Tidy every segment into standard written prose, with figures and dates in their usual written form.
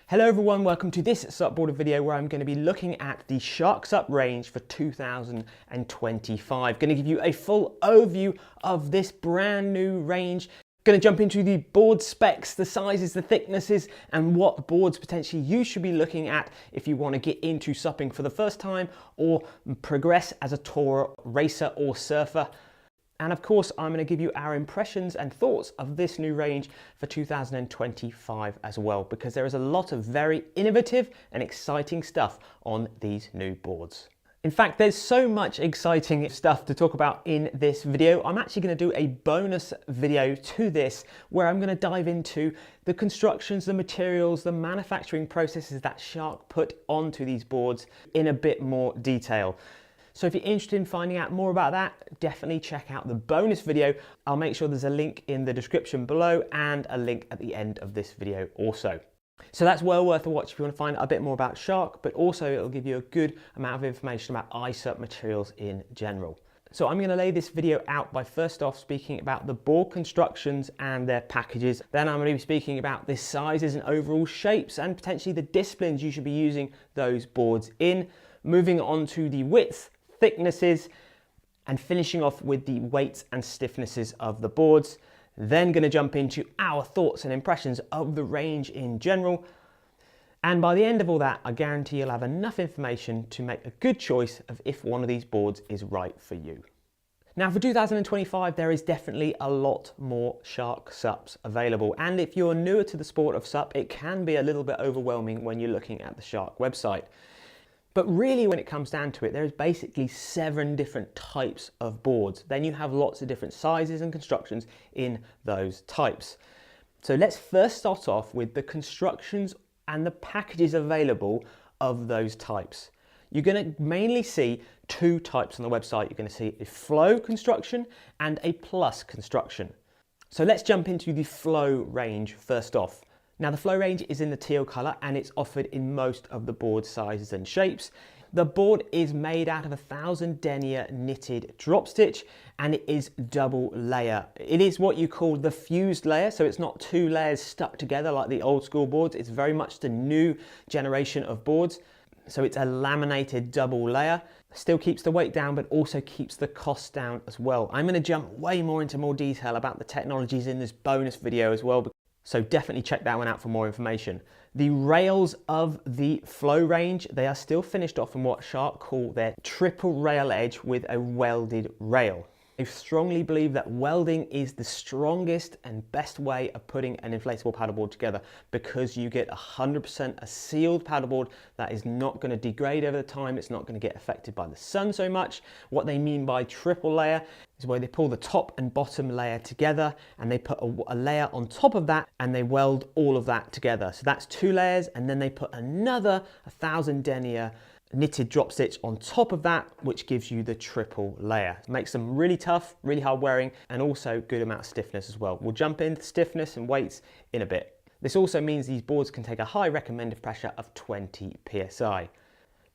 Hello everyone, welcome to this SUPboarder video where I'm going to be looking at the Shark SUP range for 2025. Going to give you a full overview of this brand new range. Going to jump into the board specs, the sizes, the thicknesses, and what boards potentially you should be looking at if you want to get into supping for the first time or progress as a tourer, racer or surfer. And of course, I'm going to give you our impressions and thoughts of this new range for 2025 as well, because there is a lot of very innovative and exciting stuff on these new boards. In fact, there's so much exciting stuff to talk about in this video. I'm actually going to do a bonus video to this where I'm going to dive into the constructions, the materials, the manufacturing processes that Shark put onto these boards in a bit more detail. So if you're interested in finding out more about that, definitely check out the bonus video. I'll make sure there's a link in the description below and a link at the end of this video also. So that's well worth a watch if you want to find out a bit more about Shark, but also it'll give you a good amount of information about SUP materials in general. So I'm going to lay this video out by first off speaking about the board constructions and their packages. Then I'm going to be speaking about the sizes and overall shapes and potentially the disciplines you should be using those boards in. Moving on to the width, thicknesses, and finishing off with the weights and stiffnesses of the boards. Then going to jump into our thoughts and impressions of the range in general. And by the end of all that, I guarantee you'll have enough information to make a good choice of if one of these boards is right for you. Now for 2025, there is definitely a lot more Shark SUPs available. And if you're newer to the sport of SUP, it can be a little bit overwhelming when you're looking at the Shark website. But really, when it comes down to it, there's basically 7 different types of boards. Then you have lots of different sizes and constructions in those types. So let's first start off with the constructions and the packages available of those types. You're going to mainly see 2 types on the website. You're going to see a flow construction and a plus construction. So let's jump into the flow range first off. Now the flow range is in the teal colour and it's offered in most of the board sizes and shapes. The board is made out of 1000 denier knitted drop stitch and it is double layer. It is what you call the fused layer, so it's not 2 layers stuck together like the old school boards. It's very much the new generation of boards. So it's a laminated double layer. Still keeps the weight down, but also keeps the cost down as well. I'm going to jump way more into more detail about the technologies in this bonus video as well. So definitely check that one out for more information. The rails of the flow range, they are still finished off in what Shark call their triple rail edge with a welded rail. I strongly believe that welding is the strongest and best way of putting an inflatable paddleboard together, because you get 100% a sealed paddleboard that is not going to degrade over the time. It's not going to get affected by the sun so much. What they mean by triple layer is where they pull the top and bottom layer together and they put a layer on top of that and they weld all of that together. So that's 2 layers, and then they put another 1000 denier knitted drop stitch on top of that, which gives you the triple layer. It makes them really tough, really hard wearing, and also good amount of stiffness as well. We'll jump into stiffness and weights in a bit. This also means these boards can take a high recommended pressure of 20 psi.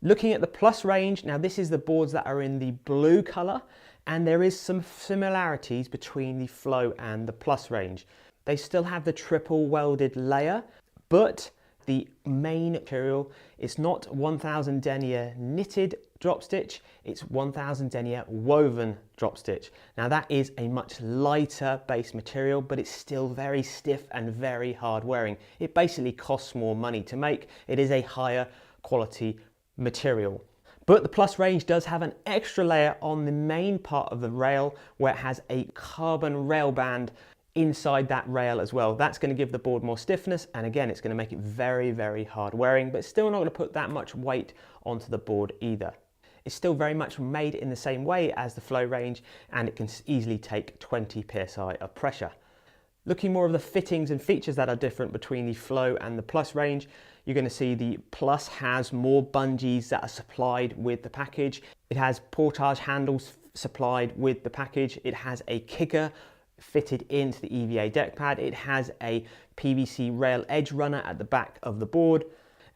Looking at the plus range, now this is the boards that are in the blue color, and there is some similarities between the flow and the plus range. They still have the triple welded layer, but the main material is not 1000 denier knitted drop stitch, it's 1000 denier woven drop stitch. Now that is a much lighter base material, but it's still very stiff and very hard wearing. It basically costs more money to make. It is a higher quality material. But the plus range does have an extra layer on the main part of the rail where it has a carbon rail band inside that rail as well. That's going to give the board more stiffness, and again it's going to make it very, very hard wearing, but still not going to put that much weight onto the board either. It's still very much made in the same way as the flow range, and it can easily take 20 psi of pressure. Looking more of the fittings and features that are different between the flow and the plus range, you're going to see the plus has more bungees that are supplied with the package. It has portage handles supplied with the package. It has a kicker fitted into the EVA deck pad. It has a PVC rail edge runner at the back of the board.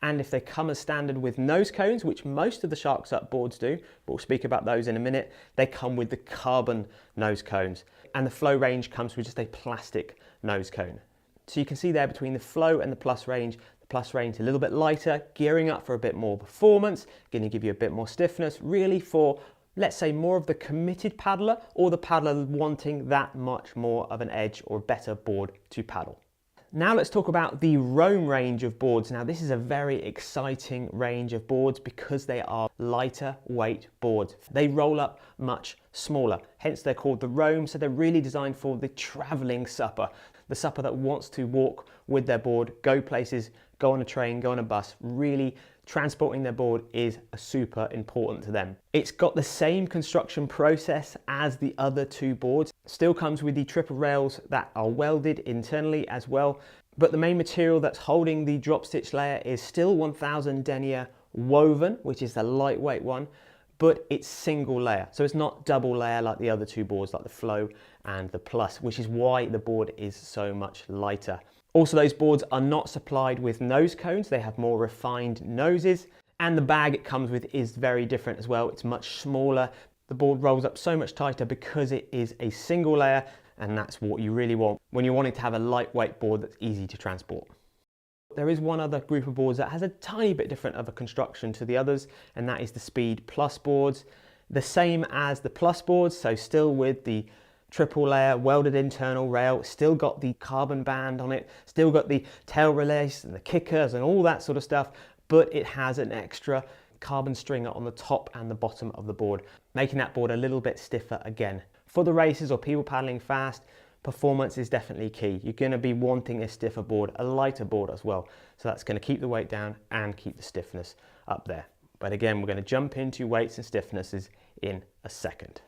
And if they come as standard with nose cones, which most of the Shark SUP boards do, but we'll speak about those in a minute, they come with the carbon nose cones. And the flow range comes with just a plastic nose cone. So you can see there between the flow and the plus range, the Plus range a little bit lighter, gearing up for a bit more performance, going to give you a bit more stiffness, really for, let's say, more of the committed paddler or the paddler wanting that much more of an edge or better board to paddle. Now let's talk about the Roam range of boards. Now this is a very exciting range of boards because they are lighter weight boards. They roll up much smaller, hence they're called the Roam. So they're really designed for the traveling supper, the supper that wants to walk with their board, go places, go on a train, go on a bus. Really transporting their board is super important to them. It's got the same construction process as the other two boards. Still comes with the triple rails that are welded internally as well. But the main material that's holding the drop stitch layer is still 1000 denier woven, which is the lightweight one, but it's single layer. So it's not double layer like the other two boards, like the Flow and the Plus, which is why the board is so much lighter. Also, those boards are not supplied with nose cones. They have more refined noses, and the bag it comes with is very different as well. It's much smaller. The board rolls up so much tighter because it is a single layer, and that's what you really want when you're wanting to have a lightweight board that's easy to transport. There is one other group of boards that has a tiny bit different of a construction to the others, and that is the Speed Plus boards. The same as the Plus boards, so still with the triple layer welded internal rail, still got the carbon band on it, still got the tail release and the kickers and all that sort of stuff, but it has an extra carbon stringer on the top and the bottom of the board, making that board a little bit stiffer again. For the races or people paddling fast, performance is definitely key. You're going to be wanting a stiffer board, a lighter board as well. So that's going to keep the weight down and keep the stiffness up there. But again, we're going to jump into weights and stiffnesses in a second.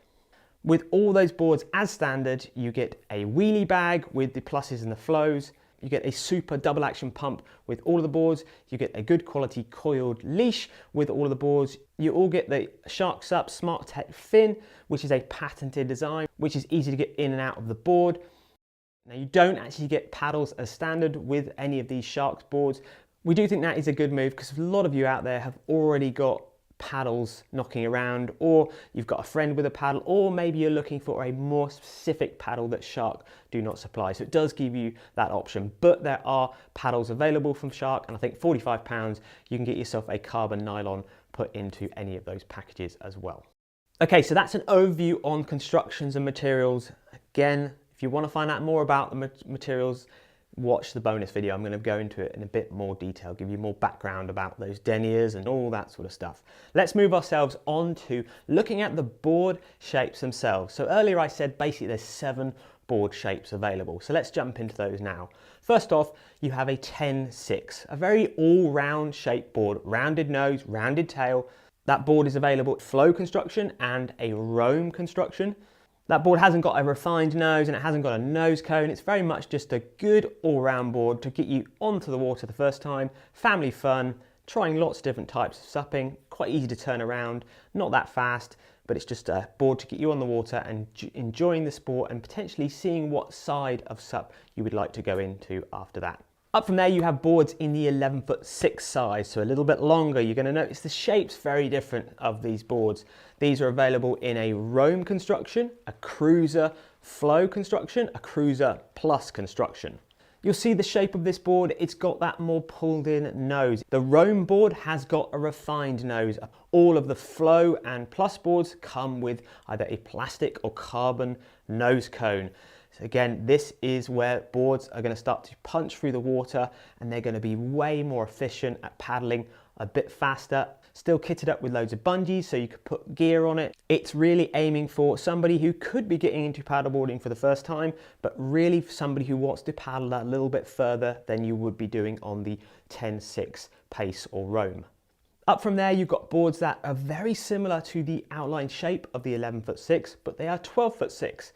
With all those boards as standard, you get a wheelie bag with the Pluses and the Flows. You get a super double action pump with all of the boards. You get a good quality coiled leash with all of the boards. You all get the SUP Smart Tech fin, which is a patented design, which is easy to get in and out of the board. Now you don't actually get paddles as standard with any of these Sharks boards. We do think that is a good move because a lot of you out there have already got paddles knocking around, or you've got a friend with a paddle, or maybe you're looking for a more specific paddle that Shark do not supply. So it does give you that option, but there are paddles available from Shark, and I think £45 you can get yourself a carbon nylon put into any of those packages as well. Okay, so that's an overview on constructions and materials. Again, if you want to find out more about the materials, watch the bonus video. I'm going to go into it in a bit more detail, give you more background about those deniers and all that sort of stuff. Let's move ourselves on to looking at the board shapes themselves. So earlier I said basically there's 7 board shapes available. So let's jump into those now. First off, you have a 10-6, a very all-round shape board, rounded nose, rounded tail. That board is available at Flow construction and a Roam construction. That board hasn't got a refined nose and it hasn't got a nose cone. It's very much just a good all-round board to get you onto the water the first time. Family fun, trying lots of different types of supping, quite easy to turn around, not that fast, but it's just a board to get you on the water and enjoying the sport and potentially seeing what side of SUP you would like to go into after that. Up from there you have boards in the 11'6" size, so a little bit longer. You're going to notice the shape's very different of these boards. These are available in a Roam construction, a Cruiser Flow construction, a Cruiser Plus construction. You'll see the shape of this board, it's got that more pulled in nose. The Roam board has got a refined nose. All of the Flow and Plus boards come with either a plastic or carbon nose cone. So again, this is where boards are going to start to punch through the water and they're going to be way more efficient at paddling, a bit faster. Still kitted up with loads of bungees so you could put gear on it. It's really aiming for somebody who could be getting into paddleboarding for the first time, but really for somebody who wants to paddle that a little bit further than you would be doing on the 10-6 Pace or Roam. Up from there, you've got boards that are very similar to the outline shape of the 11'6", but they are 12'6".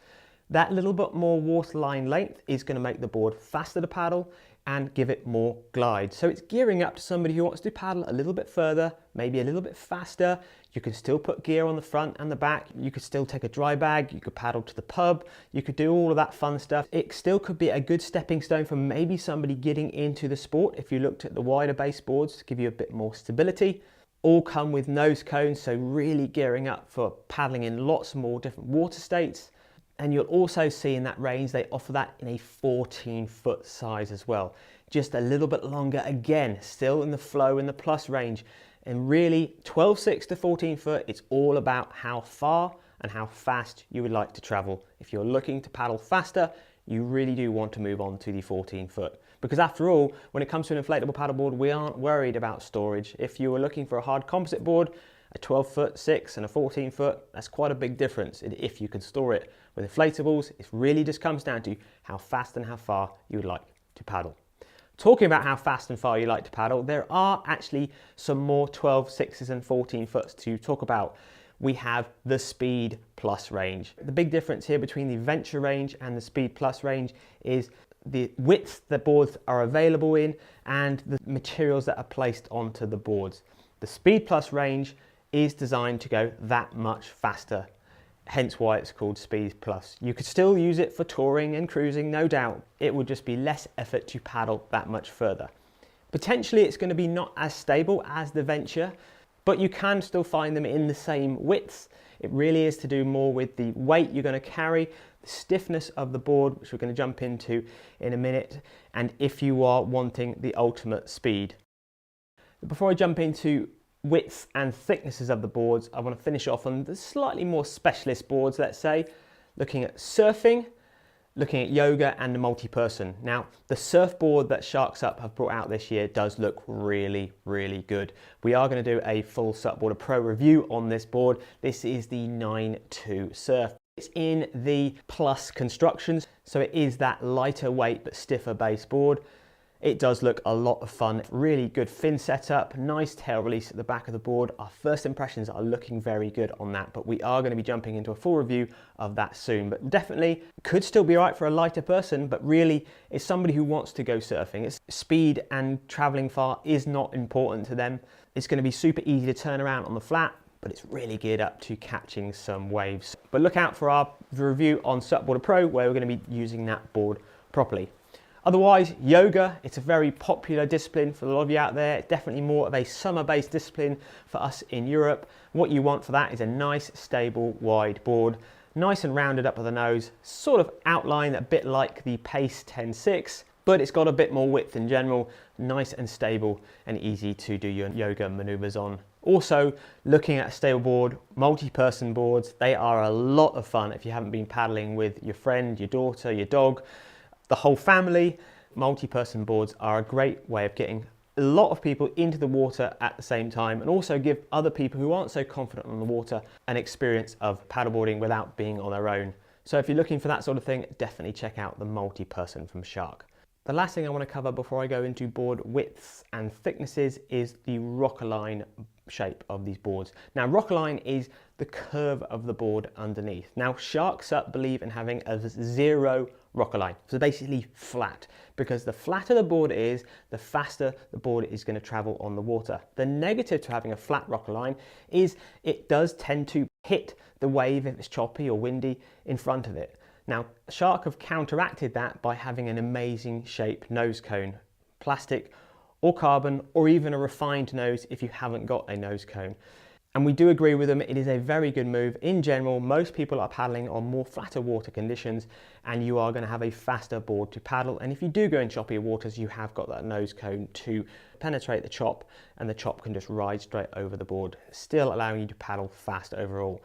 That little bit more waterline length is going to make the board faster to paddle and give it more glide. So it's gearing up to somebody who wants to paddle a little bit further, maybe a little bit faster. You can still put gear on the front and the back. You could still take a dry bag. You could paddle to the pub. You could do all of that fun stuff. It still could be a good stepping stone for maybe somebody getting into the sport if you looked at the wider base boards to give you a bit more stability. All come with nose cones, so really gearing up for paddling in lots more different water states. And you'll also see in that range, they offer that in a 14-foot size as well. just a little bit longer again, still in the flow in the plus range. And really 12.6 to 14 foot, it's all about how far and how fast you would like to travel. If you're looking to paddle faster, you really do want to move on to the 14 foot. Because after all, when it comes to an inflatable paddleboard, we aren't worried about storage. If you were looking for a hard composite board, a 12 foot 6 and a 14 foot, that's quite a big difference if you can store it. With inflatables, it really just comes down to how fast and how far you would like to paddle. Talking about how fast and far you like to paddle, there are actually some more 12, 6s and 14 foots to talk about. We have the Speed Plus range. The big difference here between the Venture range and the Speed Plus range is the width that boards are available in and the materials that are placed onto the boards. The Speed Plus range is designed to go that much faster, hence why it's called Speed Plus. You could still use it for touring and cruising, no doubt. It would just be less effort to paddle that much further. Potentially it's going to be not as stable as the Venture, but you can still find them in the same widths. It really is to do more with the weight you're going to carry, the stiffness of the board, which we're going to jump into in a minute, and if you are wanting the ultimate speed. Before I jump into widths and thicknesses of the boards, I want to finish off on the slightly more specialist boards, let's say, looking at surfing, looking at yoga and the multi-person. Now, the surfboard that SUP have brought out this year does look really, really good. We are going to do a full SUPboarder Pro review on this board. This is the 9.2 Surf. It's in the Plus constructions, so it is that lighter weight but stiffer base board. It does look a lot of fun, really good fin setup, nice tail release at the back of the board. Our first impressions are looking very good on that, but we are going to be jumping into a full review of that soon. But definitely could still be right for a lighter person, but really it's somebody who wants to go surfing. It's speed and traveling far is not important to them. It's going to be super easy to turn around on the flat, but it's really geared up to catching some waves. But look out for our review on SUPboarder Pro, where we're going to be using that board properly. Otherwise, yoga, it's a very popular discipline for a lot of you out there. Definitely more of a summer-based discipline for us in Europe. What you want for that is a nice, stable, wide board, nice and rounded up at the nose, sort of outline a bit like the Pace 10.6, but it's got a bit more width in general, nice and stable and easy to do your yoga maneuvers on. Also, looking at a stable board, multi-person boards, they are a lot of fun if you haven't been paddling with your friend, your daughter, your dog, the whole family. Multi-person boards are a great way of getting a lot of people into the water at the same time, and also give other people who aren't so confident on the water an experience of paddleboarding without being on their own. So if you're looking for that sort of thing, definitely check out the multi-person from SUP. The last thing I want to cover before I go into board widths and thicknesses is the Rockline shape of these boards. Now, Rockline is the curve of the board underneath. Now, SUP believe in having a zero Rockline, so basically flat, because the flatter the board is, the faster the board is going to travel on the water. The negative to having a flat Rockline is it does tend to hit the wave if it's choppy or windy in front of it. Now, SUP have counteracted that by having an amazing shaped nose cone, plastic or carbon, or even a refined nose if you haven't got a nose cone. And we do agree with them, it is a very good move. In general, most people are paddling on more flatter water conditions, and you are going to have a faster board to paddle. And if you do go in choppier waters, you have got that nose cone to penetrate the chop, and the chop can just ride straight over the board, still allowing you to paddle fast overall.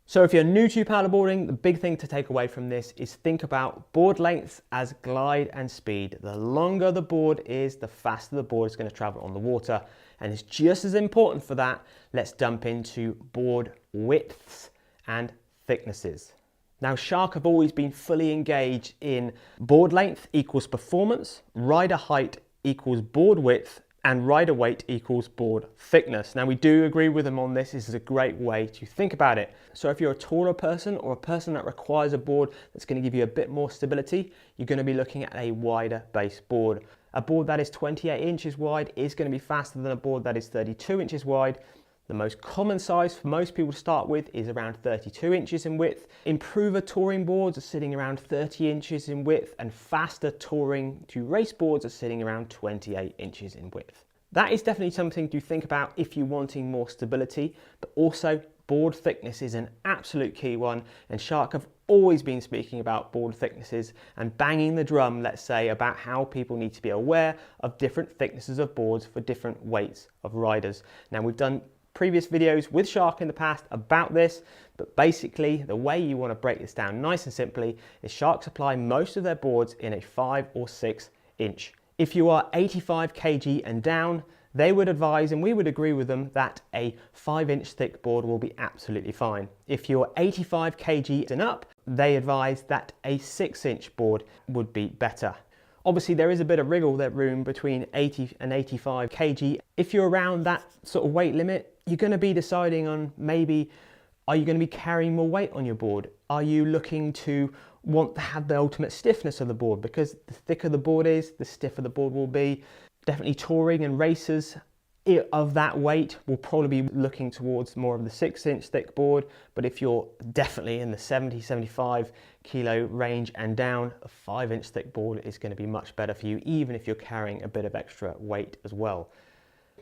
So if you're new to paddleboarding, the big thing to take away from this is think about board lengths as glide and speed. The longer the board is, the faster the board is going to travel on the water. And it's just as important for that, let's jump into board widths and thicknesses. Now, SUP have always been fully engaged in board length equals performance, rider height equals board width, and rider weight equals board thickness. Now, we do agree with them on this. This is a great way to think about it. So if you're a taller person or a person that requires a board that's going to give you a bit more stability, you're going to be looking at a wider base board. A board that is 28 inches wide is going to be faster than a board that is 32 inches wide. The most common size for most people to start with is around 32 inches in width. Improver touring boards are sitting around 30 inches in width, and faster touring to race boards are sitting around 28 inches in width. That is definitely something to think about if you're wanting more stability, but also board thickness is an absolute key one, and Shark have always been speaking about board thicknesses and banging the drum, let's say, about how people need to be aware of different thicknesses of boards for different weights of riders. Now, we've done previous videos with Shark in the past about this, but basically the way you want to break this down nice and simply is Shark supply most of their boards in a 5 or 6 inch. If you are 85 kg and down, they would advise, and we would agree with them, that a 5-inch thick board will be absolutely fine. If you're 85 kg and up, they advise that a 6-inch board would be better. Obviously, there is a bit of wriggle room between 80 and 85 kg. If you're around that sort of weight limit, you're going to be deciding on maybe, are you going to be carrying more weight on your board? Are you looking to want to have the ultimate stiffness of the board? Because the thicker the board is, the stiffer the board will be. Definitely touring and racers of that weight will probably be looking towards more of the 6-inch thick board, but if you're definitely in the 70-75 kilo range and down, a 5-inch thick board is going to be much better for you, even if you're carrying a bit of extra weight as well.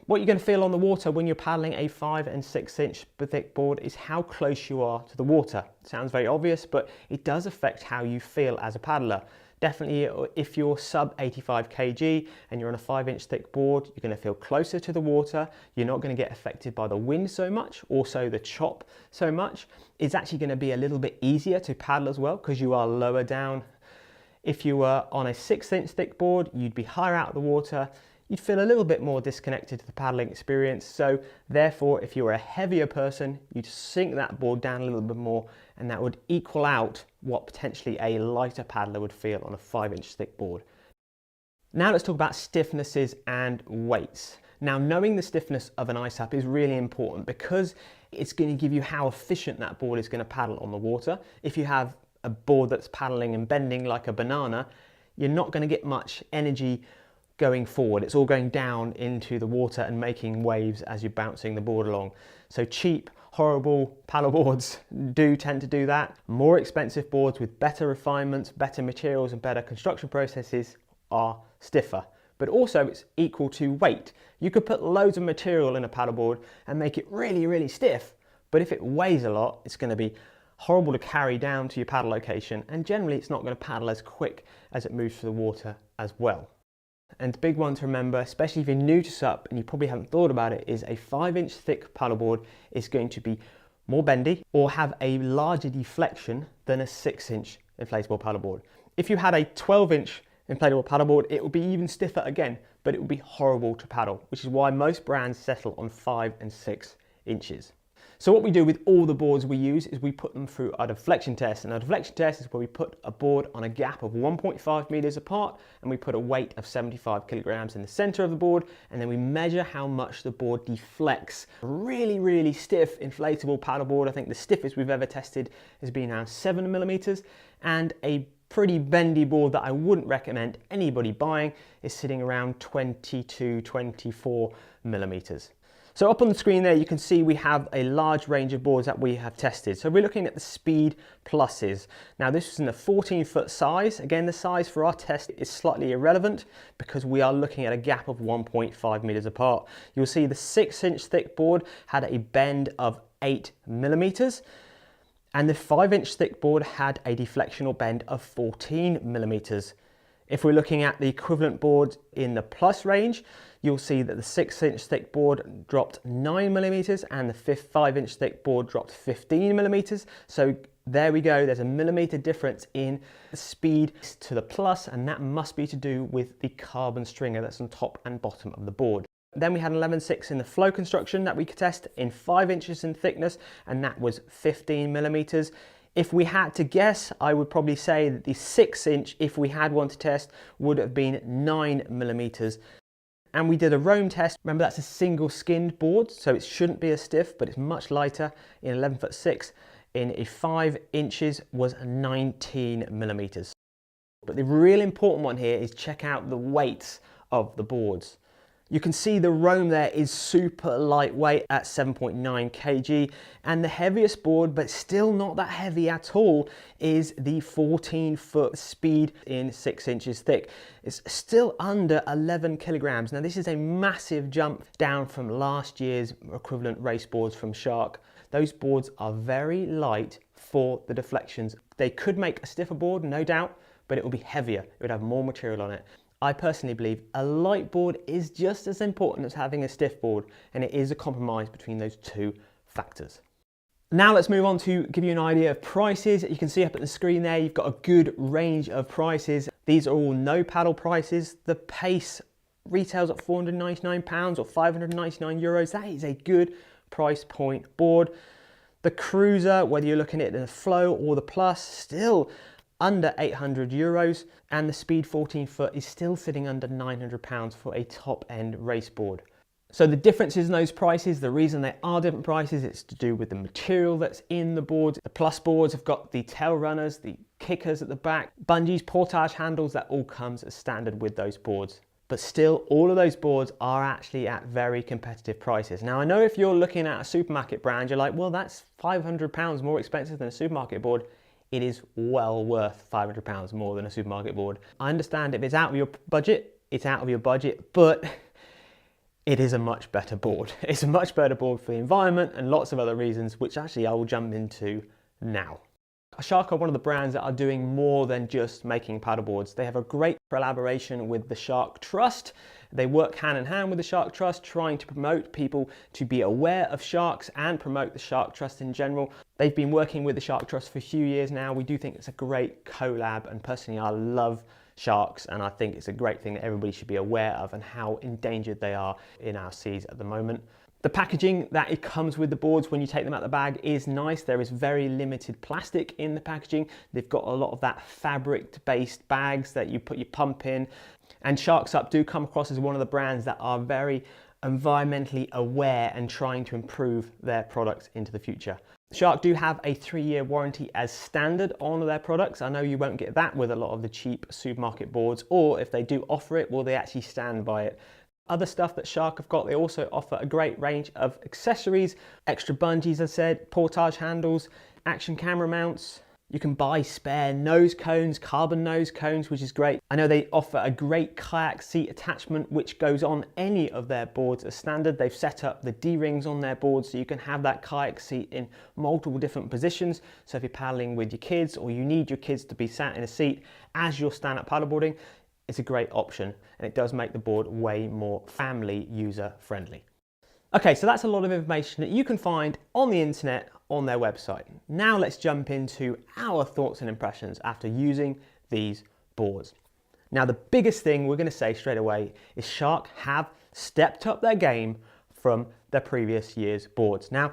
What you're going to feel on the water when you're paddling a 5 and 6-inch thick board is how close you are to the water. It sounds very obvious, but it does affect how you feel as a paddler. Definitely, if you're sub 85 kg and you're on a 5-inch thick board, you're going to feel closer to the water. You're not going to get affected by the wind so much, also the chop so much. It's actually going to be a little bit easier to paddle as well because you are lower down. If you were on a 6-inch thick board, you'd be higher out of the water. You'd feel a little bit more disconnected to the paddling experience. So therefore, if you were a heavier person, you'd sink that board down a little bit more, and that would equal out what potentially a lighter paddler would feel on a 5-inch thick board. Now let's talk about stiffnesses and weights. Now, knowing the stiffness of an SUP is really important because it's going to give you how efficient that board is going to paddle on the water. If you have a board that's paddling and bending like a banana, you're not going to get much energy going forward. It's all going down into the water and making waves as you're bouncing the board along. So cheap, horrible paddle boards do tend to do that. More expensive boards with better refinements, better materials and better construction processes are stiffer. But also it's equal to weight. You could put loads of material in a paddleboard and make it really, really stiff. But if it weighs a lot, it's going to be horrible to carry down to your paddle location, and generally it's not going to paddle as quick as it moves through the water as well. And the big one to remember, especially if you're new to SUP and you probably haven't thought about it, is a 5-inch thick paddleboard is going to be more bendy or have a larger deflection than a 6-inch inflatable paddleboard. If you had a 12-inch inflatable paddleboard, it would be even stiffer again, but it would be horrible to paddle, which is why most brands settle on 5 and 6 inches. So what we do with all the boards we use is we put them through a deflection test. And a deflection test is where we put a board on a gap of 1.5 meters apart, and we put a weight of 75 kilograms in the center of the board, and then we measure how much the board deflects. A really, really stiff inflatable paddleboard, I think the stiffest we've ever tested has been around 7 millimeters, and a pretty bendy board that I wouldn't recommend anybody buying is sitting around 22, 24 millimeters. So up on the screen there, you can see we have a large range of boards that we have tested. So we're looking at the Speed Pluses. Now this is in a 14-foot size. Again, the size for our test is slightly irrelevant because we are looking at a gap of 1.5 meters apart. You'll see the 6-inch thick board had a bend of 8 millimeters. And the 5-inch thick board had a deflectional bend of 14 millimeters. If we're looking at the equivalent board in the Plus range, you'll see that the 6-inch thick board dropped 9 millimeters and the 5-inch thick board dropped 15 millimeters. So there we go, there's a millimeter difference in the speed to the Plus, and that must be to do with the carbon stringer that's on top and bottom of the board. Then we had an 11.6 in the flow construction that we could test in 5 inches in thickness, and that was 15 millimeters. If we had to guess, I would probably say that the 6-inch, if we had one to test, would have been 9 millimeters. And we did a Roam test. Remember, that's a single skinned board, so it shouldn't be as stiff, but it's much lighter. In 11.6, in a 5 inches was 19 millimeters. But the real important one here is check out the weights of the boards. You can see the Roam there is super lightweight at 7.9 kg, and the heaviest board, but still not that heavy at all, is the 14-foot Speed in 6 inches thick. It's still under 11 kilograms. Now this is a massive jump down from last year's equivalent race boards from Shark. those boards are very light for the deflections. They could make a stiffer board, no doubt, but it will be heavier. It would have more material on it. I personally believe a light board is just as important as having a stiff board, and it is a compromise between those two factors. Now let's move on to give you an idea of prices. You can see up at the screen there, you've got a good range of prices. These are all no paddle prices. The Pace retails at £499 or €599. That is a good price point board. The Cruiser, whether you're looking at the Flow or the Plus, still under €800, and the Speed 14 foot is still sitting under £900 for a top end race board. So the differences in those prices, the reason they are different prices, it's to do with the material that's in the board. The Plus boards have got the tail runners, the kickers at the back, bungees, portage handles, that all comes as standard with those boards. But still, all of those boards are actually at very competitive prices. Now, I know if you're looking at a supermarket brand, you're like, well, that's £500 more expensive than a supermarket board. It is well worth £500 more than a supermarket board. I understand if it's out of your budget, it's out of your budget, but it is a much better board. It's a much better board for the environment and lots of other reasons, which actually I will jump into now. Shark are one of the brands that are doing more than just making paddleboards. They have a great collaboration with the Shark Trust. They work hand in hand with the Shark Trust, trying to promote people to be aware of sharks and promote the Shark Trust in general. They've been working with the Shark Trust for a few years now. We do think it's a great collab, and personally I love sharks, and I think it's a great thing that everybody should be aware of and how endangered they are in our seas at the moment. The packaging that it comes with the boards when you take them out of the bag is nice. There is very limited plastic in the packaging. They've got a lot of that fabric-based bags that you put your pump in. And SUP do come across as one of the brands that are very environmentally aware and trying to improve their products into the future. Shark do have a 3-year warranty as standard on their products. I know you won't get that with a lot of the cheap supermarket boards, or if they do offer it, will they actually stand by it? Other stuff that Shark have got, they also offer a great range of accessories, extra bungees, as I said, portage handles, action camera mounts. You can buy spare nose cones, carbon nose cones, which is great. I know they offer a great kayak seat attachment, which goes on any of their boards as standard. They've set up the D-rings on their boards so you can have that kayak seat in multiple different positions. So if you're paddling with your kids, or you need your kids to be sat in a seat as you're stand-up paddleboarding, it's a great option, and it does make the board way more family user friendly. Okay, so that's a lot of information that you can find on the internet on their website. Now let's jump into our thoughts and impressions after using these boards. Now the biggest thing we're going to say straight away is Shark have stepped up their game from their previous year's boards. Now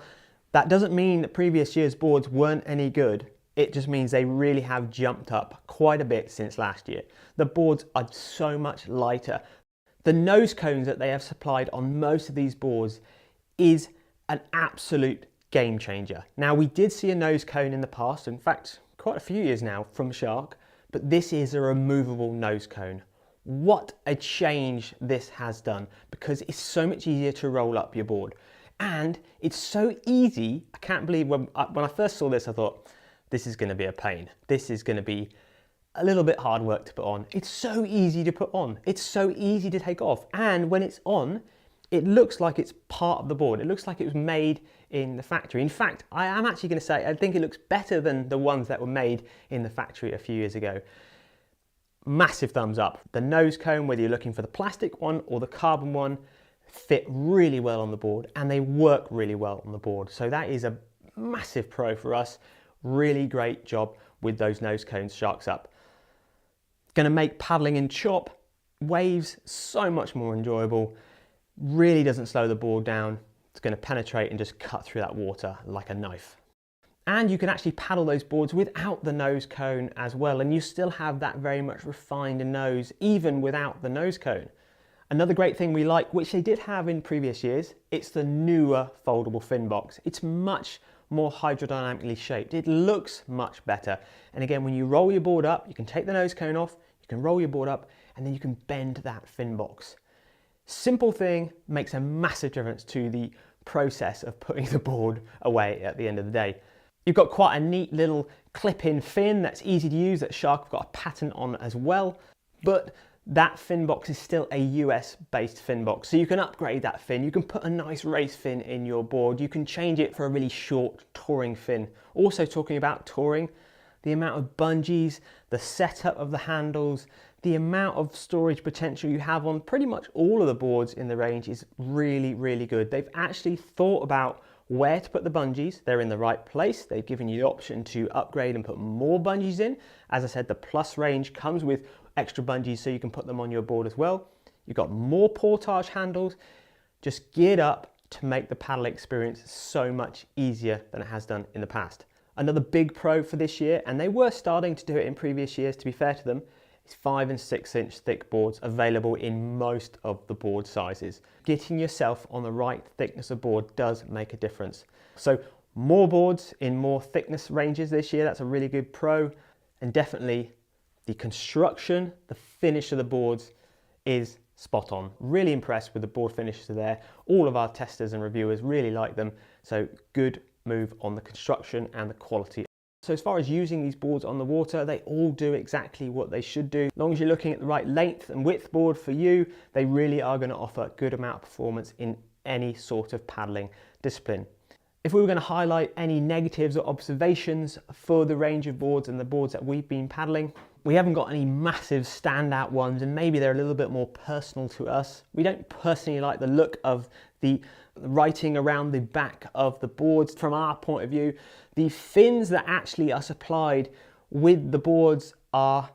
that doesn't mean that previous year's boards weren't any good. It just means they really have jumped up quite a bit since last year. The boards are so much lighter. The nose cones that they have supplied on most of these boards is an absolute game changer. Now, we did see a nose cone in the past, in fact, quite a few years now from Shark, but this is a removable nose cone. What a change this has done, because it's so much easier to roll up your board. And it's so easy. I can't believe when I first saw this, I thought, this is going to be a pain. This is going to be a little bit hard work to put on. It's so easy to put on. It's so easy to take off. And when it's on, it looks like it's part of the board. It looks like it was made in the factory. In fact, I am actually going to say, I think it looks better than the ones that were made in the factory a few years ago. Massive thumbs up. The nose cone, whether you're looking for the plastic one or the carbon one, fit really well on the board, and they work really well on the board. So that is a massive pro for us. Really great job with those nose cones, SUP. Going to make paddling in chop waves so much more enjoyable. Really doesn't slow the board down. It's going to penetrate and just cut through that water like a knife. And you can actually paddle those boards without the nose cone as well, and you still have that very much refined nose even without the nose cone. Another great thing we like, which they did have in previous years, it's the newer foldable fin box. It's much more hydrodynamically shaped. It looks much better. And again, when you roll your board up, you can take the nose cone off, you can roll your board up, and then you can bend that fin box. Simple thing, makes a massive difference to the process of putting the board away at the end of the day. You've got quite a neat little clip-in fin that's easy to use that Shark have got a patent on as well. But that fin box is still a US based fin box, so you can upgrade that fin. You can put a nice race fin in your board. You can change it for a really short touring fin. Also, talking about touring, the amount of bungees, the setup of the handles, the amount of storage potential you have on pretty much all of the boards in the range is really, really good. They've actually thought about where to put the bungees. They're in the right place. They've given you the option to upgrade and put more bungees in. As I said, the Plus range comes with extra bungees so you can put them on your board as well. You've got more portage handles, just geared up to make the paddle experience so much easier than it has done in the past. Another big pro for this year, and they were starting to do it in previous years to be fair to them, is 5 and 6 inch thick boards available in most of the board sizes. Getting yourself on the right thickness of board does make a difference. So more boards in more thickness ranges this year, that's a really good pro. And definitely the construction, the finish of the boards is spot on. Really impressed with the board finishes there. All of our testers and reviewers really like them. So good move on the construction and the quality. So as far as using these boards on the water, they all do exactly what they should do. As long as you're looking at the right length and width board for you, they really are going to offer a good amount of performance in any sort of paddling discipline. If we were going to highlight any negatives or observations for the range of boards and the boards that we've been paddling, we haven't got any massive standout ones, and maybe they're a little bit more personal to us. We don't personally like the look of the writing around the back of the boards. From our point of view, the fins that actually are supplied with the boards are,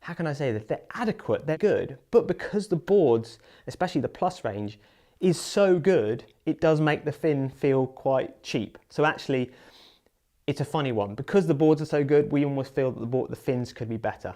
how can I say this, they're adequate, they're good, but because the boards, especially the Plus range, is so good, it does make the fin feel quite cheap. So actually, it's a funny one. Because the boards are so good, we almost feel that the fins could be better.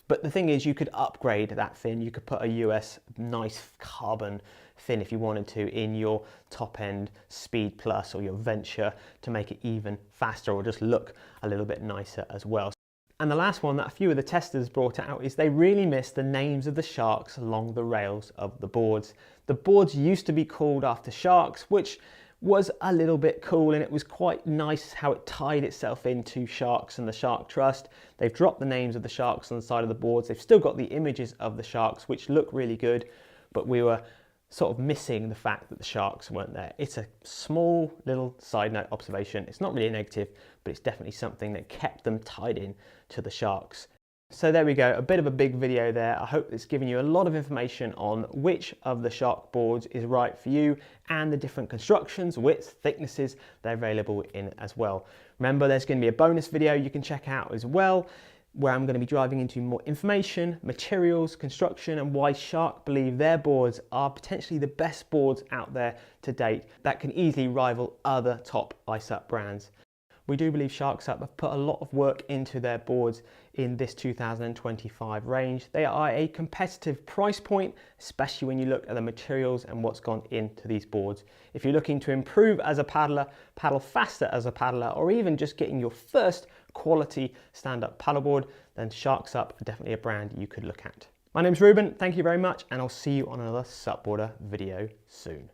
But the thing is, you could upgrade that fin. You could put a US nice carbon fin if you wanted to in your top end Speed Plus or your Venture to make it even faster or just look a little bit nicer as well. And the last one that a few of the testers brought out is they really missed the names of the sharks along the rails of the boards. The boards used to be called after sharks, which was a little bit cool, and it was quite nice how it tied itself into sharks and the Shark Trust. They've dropped the names of the sharks on the side of the boards. They've still got the images of the sharks, which look really good, but we were sort of missing the fact that the sharks weren't there. It's a small little side note observation. It's not really a negative, but it's definitely something that kept them tied in to the sharks. So there we go, a bit of a big video there. I hope it's given you a lot of information on which of the shark boards is right for you and the different constructions, widths, thicknesses they're available in as well. Remember, there's going to be a bonus video you can check out as well, where I'm going to be driving into more information, materials, construction, and why Shark believe their boards are potentially the best boards out there to date that can easily rival other top SUP brands. We do believe SUP have put a lot of work into their boards in this 2025 range. They are a competitive price point, especially when you look at the materials and what's gone into these boards. If you're looking to improve as a paddler, paddle faster as a paddler, or even just getting your first quality stand-up paddleboard, then SUP are definitely a brand you could look at. My name's Ruben, thank you very much, and I'll see you on another SUPboarder video soon.